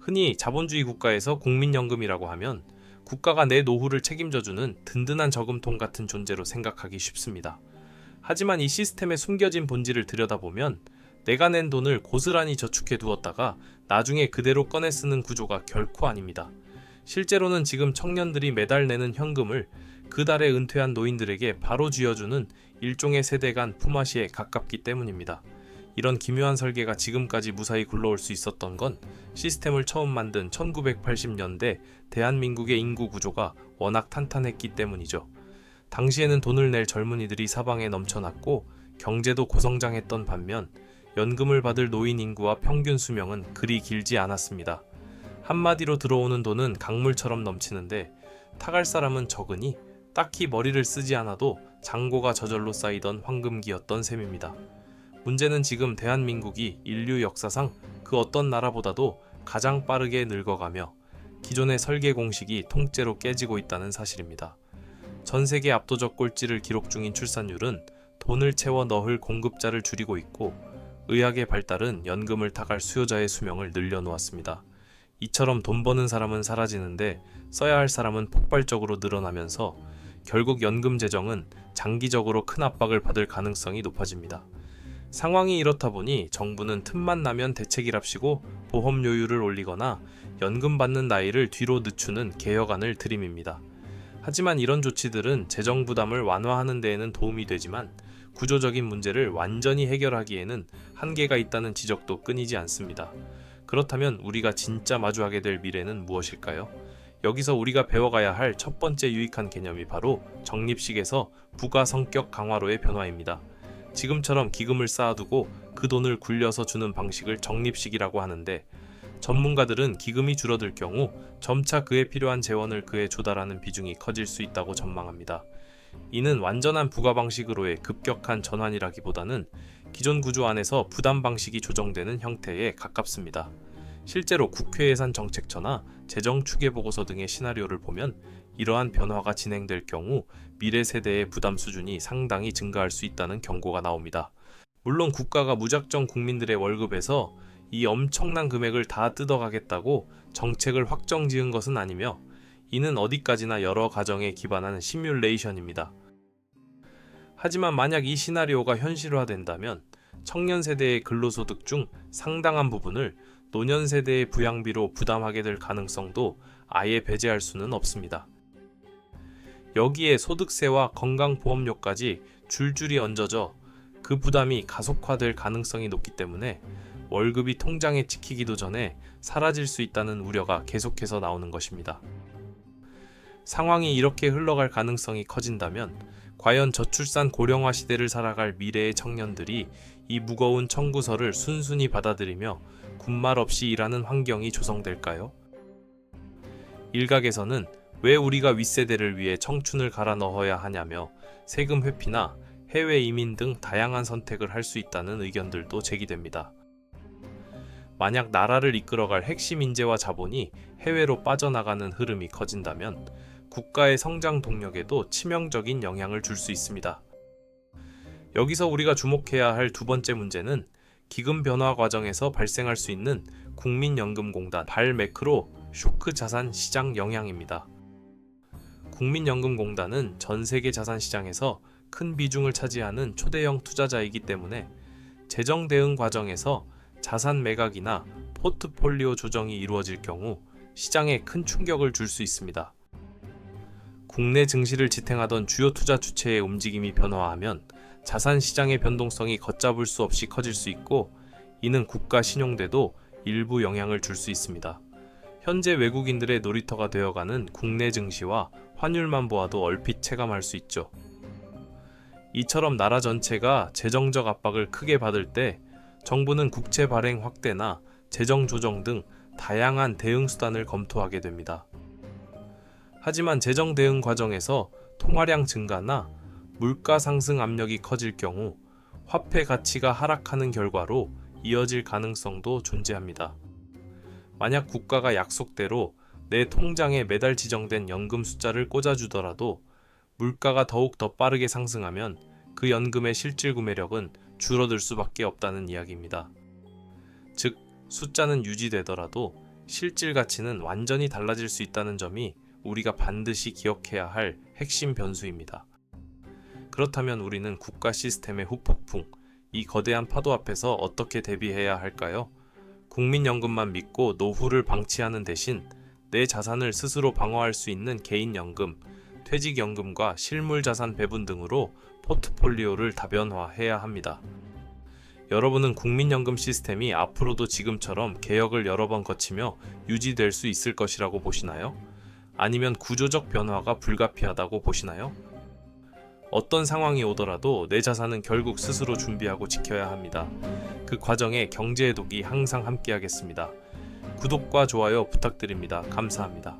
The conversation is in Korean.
흔히 자본주의 국가에서 국민연금이라고 하면 국가가 내 노후를 책임져주는 든든한 저금통 같은 존재로 생각하기 쉽습니다. 하지만 이 시스템의 숨겨진 본질을 들여다보면 내가 낸 돈을 고스란히 저축해 두었다가 나중에 그대로 꺼내 쓰는 구조가 결코 아닙니다. 실제로는 지금 청년들이 매달 내는 현금을 그 달에 은퇴한 노인들에게 바로 쥐어주는 일종의 세대 간 품앗이에 가깝기 때문입니다. 이런 기묘한 설계가 지금까지 무사히 굴러올 수 있었던 건 시스템을 처음 만든 1980년대 대한민국의 인구 구조가 워낙 탄탄했기 때문이죠. 당시에는 돈을 낼 젊은이들이 사방에 넘쳐났고 경제도 고성장했던 반면 연금을 받을 노인 인구와 평균 수명은 그리 길지 않았습니다. 한마디로 들어오는 돈은 강물처럼 넘치는데 타갈 사람은 적으니 딱히 머리를 쓰지 않아도 잔고가 저절로 쌓이던 황금기였던 셈입니다. 문제는 지금 대한민국이 인류 역사상 그 어떤 나라보다도 가장 빠르게 늙어가며 기존의 설계 공식이 통째로 깨지고 있다는 사실입니다. 전 세계 압도적 꼴찌를 기록 중인 출산율은 돈을 채워 넣을 공급자를 줄이고 있고 의학의 발달은 연금을 타갈 수요자의 수명을 늘려놓았습니다. 이처럼 돈 버는 사람은 사라지는데 써야 할 사람은 폭발적으로 늘어나면서 결국 연금 재정은 장기적으로 큰 압박을 받을 가능성이 높아집니다. 상황이 이렇다 보니 정부는 틈만 나면 대책이랍시고 보험료율을 올리거나 연금 받는 나이를 뒤로 늦추는 개혁안을 들이밉니다. 하지만 이런 조치들은 재정 부담을 완화하는 데에는 도움이 되지만 구조적인 문제를 완전히 해결하기에는 한계가 있다는 지적도 끊이지 않습니다. 그렇다면 우리가 진짜 마주하게 될 미래는 무엇일까요? 여기서 우리가 배워가야 할 첫 번째 유익한 개념이 바로 적립식에서 부가 성격 강화로의 변화입니다. 지금처럼 기금을 쌓아두고 그 돈을 굴려서 주는 방식을 적립식이라고 하는데 전문가들은 기금이 줄어들 경우 점차 그에 필요한 재원을 그에 조달하는 비중이 커질 수 있다고 전망합니다. 이는 완전한 부가 방식으로의 급격한 전환이라기보다는 기존 구조 안에서 부담 방식이 조정되는 형태에 가깝습니다. 실제로 국회예산정책처나 재정추계보고서 등의 시나리오를 보면 이러한 변화가 진행될 경우 미래 세대의 부담 수준이 상당히 증가할 수 있다는 경고가 나옵니다. 물론 국가가 무작정 국민들의 월급에서 이 엄청난 금액을 다 뜯어가겠다고 정책을 확정 지은 것은 아니며 이는 어디까지나 여러 가정에 기반한 시뮬레이션입니다. 하지만 만약 이 시나리오가 현실화된다면 청년 세대의 근로소득 중 상당한 부분을 노년 세대의 부양비로 부담하게 될 가능성도 아예 배제할 수는 없습니다. 여기에 소득세와 건강보험료까지 줄줄이 얹어져 그 부담이 가속화될 가능성이 높기 때문에 월급이 통장에 찍히기도 전에 사라질 수 있다는 우려가 계속해서 나오는 것입니다. 상황이 이렇게 흘러갈 가능성이 커진다면 과연 저출산 고령화 시대를 살아갈 미래의 청년들이 이 무거운 청구서를 순순히 받아들이며 군말 없이 일하는 환경이 조성될까요? 일각에서는 왜 우리가 윗세대를 위해 청춘을 갈아 넣어야 하냐며 세금 회피나 해외 이민 등 다양한 선택을 할 수 있다는 의견들도 제기됩니다. 만약 나라를 이끌어갈 핵심 인재와 자본이 해외로 빠져나가는 흐름이 커진다면 국가의 성장 동력에도 치명적인 영향을 줄 수 있습니다. 여기서 우리가 주목해야 할 두 번째 문제는 기금 변화 과정에서 발생할 수 있는 국민연금공단 발매크로 쇼크 자산 시장 영향입니다. 국민연금공단은 전 세계 자산 시장에서 큰 비중을 차지하는 초대형 투자자이기 때문에 재정 대응 과정에서 자산 매각이나 포트폴리오 조정이 이루어질 경우 시장에 큰 충격을 줄 수 있습니다. 국내 증시를 지탱하던 주요 투자 주체의 움직임이 변화하면 자산 시장의 변동성이 걷잡을 수 없이 커질 수 있고 이는 국가 신용대도 일부 영향을 줄 수 있습니다. 현재 외국인들의 놀이터가 되어가는 국내 증시와 환율만 보아도 얼핏 체감할 수 있죠. 이처럼 나라 전체가 재정적 압박을 크게 받을 때 정부는 국채 발행 확대나 재정 조정 등 다양한 대응 수단을 검토하게 됩니다. 하지만 재정 대응 과정에서 통화량 증가나 물가 상승 압력이 커질 경우 화폐 가치가 하락하는 결과로 이어질 가능성도 존재합니다. 만약 국가가 약속대로 내 통장에 매달 지정된 연금 숫자를 꽂아주더라도 물가가 더욱 더 빠르게 상승하면 그 연금의 실질 구매력은 줄어들 수밖에 없다는 이야기입니다. 즉, 숫자는 유지되더라도 실질 가치는 완전히 달라질 수 있다는 점이 우리가 반드시 기억해야 할 핵심 변수입니다. 그렇다면 우리는 국가 시스템의 후폭풍, 이 거대한 파도 앞에서 어떻게 대비해야 할까요? 국민연금만 믿고 노후를 방치하는 대신 내 자산을 스스로 방어할 수 있는 개인연금, 퇴직연금과 실물자산 배분 등으로 포트폴리오를 다변화해야 합니다. 여러분은 국민연금 시스템이 앞으로도 지금처럼 개혁을 여러 번 거치며 유지될 수 있을 것이라고 보시나요? 아니면 구조적 변화가 불가피하다고 보시나요? 어떤 상황이 오더라도 내 자산은 결국 스스로 준비하고 지켜야 합니다. 그 과정에 경제의 독이 항상 함께하겠습니다. 구독과 좋아요 부탁드립니다. 감사합니다.